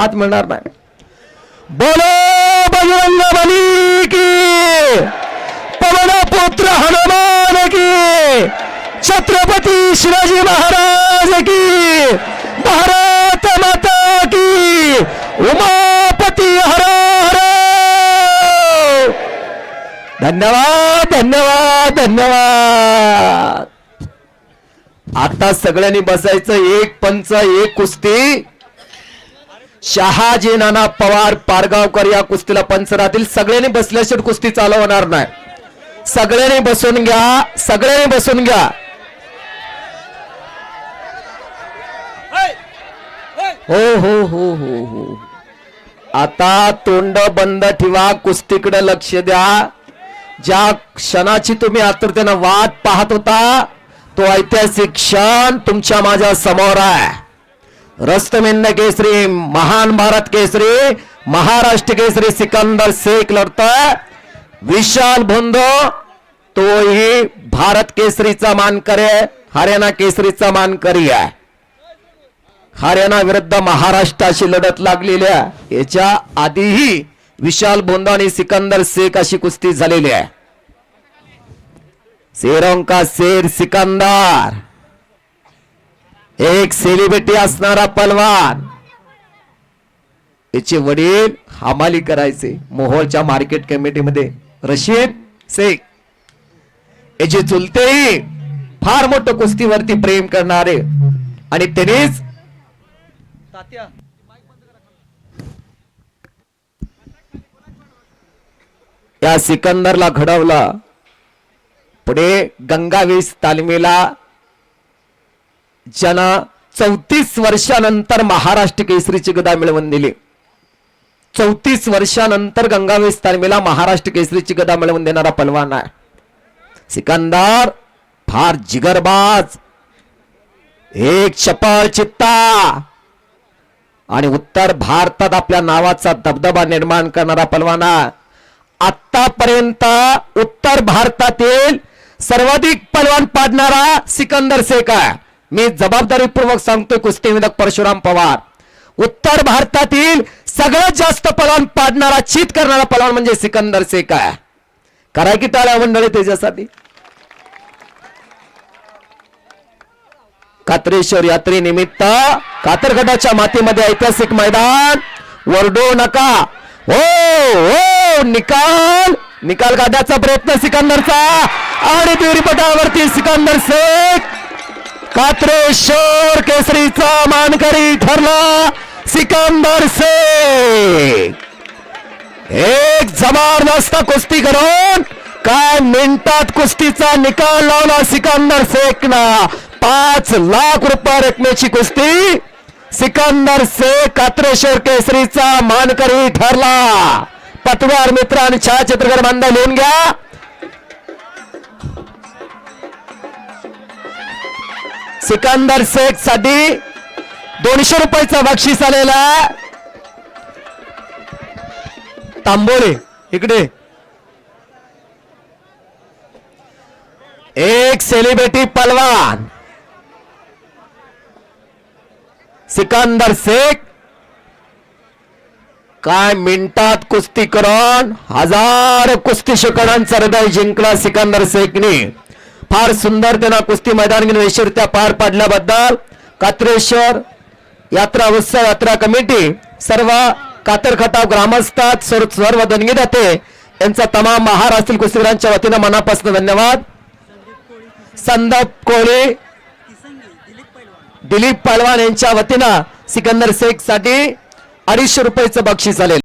हात मिळणार नाही। बोलो बजरंग बली की, पवन पुत्र हनुमान की, छत्रपती शिवाजी महाराज की, भारत माता की, उमापती हर हर। धन्यवाद धन्यवाद धन्यवाद। आता सगळ्यांनी बसायचं। एक पंच एक कुस्ती। शहाजी नाना पवार पारगावकर या कुस्तीला पंच राहतील। सगळ्यांनी बसल्याशिवाय कुस्ती चालू होणार नाही। सगळ्यांनी बसून घ्या, सगळ्यांनी बसून घ्या। हो हो हो हो हो। आता तोंड बंद ठेवा, कुस्तीकडे लक्ष द्या। ज्या क्षणाची तुम्ही आतुरतेने वाट पाहत होता तो ऐतिहासिक क्षण तुमच्या माझ्या समोर आहे। रस्तमिंद केसरी, महान भारत केसरी, महाराष्ट्र केसरी सिकंदर शेख लढतोय। विशाल भोंदो तोही भारत केसरीचा मानकरी आहे, हरियाणा केसरीचा मानकरी आहे। हरियाणा विरुद्ध महाराष्ट्राशी लढत लागलेली आहे। याच्या आधीही विशाल भोंदो आणि सिकंदर शेख अशी कुस्ती झालेली आहे। शेरों का शेर सिकंदर, एक सेलिब्रिटी असणारा पलवान। याचे वडील हमाली करायचे मोहोळच्या मार्केट कमिटीमध्ये, रशीद शेख। याचे चुलतेही फार मोठं कुस्तीवरती प्रेम करणारे आणि त्यांनीच या सिकंदरला घडवला। पुढे गंगावेश तालमीला ज्यांना 34 वर्षानंतर महाराष्ट्र केसरीची गदा मिळवून दिली। 34 वर्षानंतर गंगावेश तालमीला महाराष्ट्र केसरीची गदा मिळवून देणारा पलवान आहे सिकंदर। फार जिगरबाज, एक चपळ चित्ता आणि उत्तर भारतात आपल्या नावाचा दबदबा निर्माण करणारा पलवान आहे। आतापर्यंत उत्तर भारतातील सर्वाधिक पलवान पाडणारा सिकंदर शेख आहे। मी जबाबदारीपूर्वक सांगतोय कुस्तीविदक परशुराम पवार, उत्तर भारतातील सगळ्यात जास्त पलवान पाडणारा, चित करणारा पलवान म्हणजे सिकंदर शेख आहे। करा की टाळ्या मंडळी त्याच्यासाठी। कात्रेश्वर यात्रेनिमित्त कातरगडाच्या मातीमध्ये ऐतिहासिक मैदान। वरडू नका, हो हो, निकाल निकाल काढण्याचा प्रयत्न सिकंदरचा आणि दुरीपटावरती सिकंदर शेख कात्रेश्वर केसरीचा मानकरी ठरला सिकंदर शेख। एक जबरदस्त कुस्ती करून काय मिनिटात कुस्तीचा निकाल लावला सिकंदर शेखना। 5 लाख रुपये रकमेची कुस्ती सिकंदर शेख कात्रेश्वर केसरीचा मानकरी ठरला। पटवार मित्र आणि छायाचित्रकार बांधव लिहून घ्या। सिकंदर शेख साठी 200 रुपयाचा बक्षीस आलेला। तांबोळे इकडे एक सेलिब्रिटी पलवान सिकंदर शेख काय मिनिटात कुस्ती करून 1000 कुस्ती शिकणांचा हृदय जिंकला सिकंदर शेखने। फार सुंदर त्यांना कुस्ती मैदान वैशिष्ट्य पार पाडल्याबद्दल कात्रेश्वर यात्रा उत्सव यात्रा कमिटी, सर्व कातरखटाव ग्रामस्थ, सर्व दणगीदाते यांचा तमाम महाराष्ट्रीय कुस्तीगीरांच्या वतीने मनापासून धन्यवाद। संदीप कोळी, दिलीप पहलवान यांच्या वतीने सिकंदर शेख साठी 250 रुपयाचं बक्षीस आले।